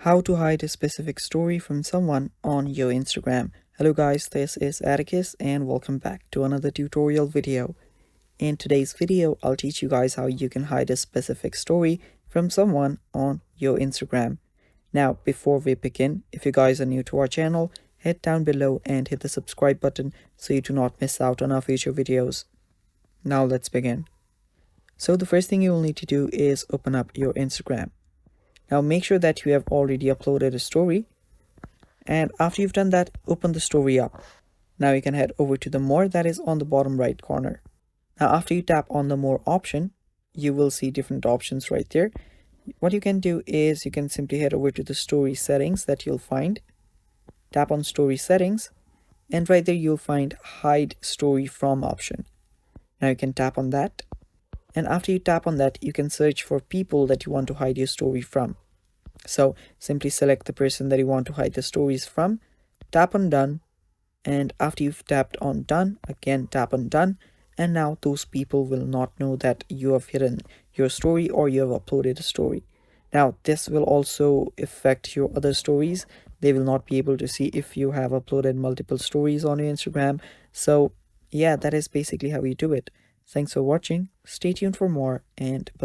How to hide a specific story from someone on your Instagram. Hello guys, this is Atticus and welcome back to another tutorial video. In today's video, I'll teach you guys how you can hide a specific story from someone on your Instagram. Now, before we begin, if you guys are new to our channel, head down below and hit the subscribe button so you do not miss out on our future videos. Now let's begin. So the first thing you will need to do is open up your Instagram. Now make sure that you have already uploaded a story, and after you've done that, open the story up. Now you can head over to the more that is on the bottom right corner. Now after you tap on the more option, you will see different options right there. What you can do is you can simply head over to the story settings that you'll find. Tap on story settings, and right there you'll find hide story from option. Now you can tap on that. And after you tap on that, you can search for people that you want to hide your story from. So simply select the person that you want to hide the stories from, tap on done, and after you've tapped on done, again tap on done, and now those people will not know that you have hidden your story or you have uploaded a story. Now this will also affect your other stories. They will not be able to see if you have uploaded multiple stories on your Instagram. So yeah, that is basically how you do it. Thanks for watching. Stay tuned for more, and bye-bye.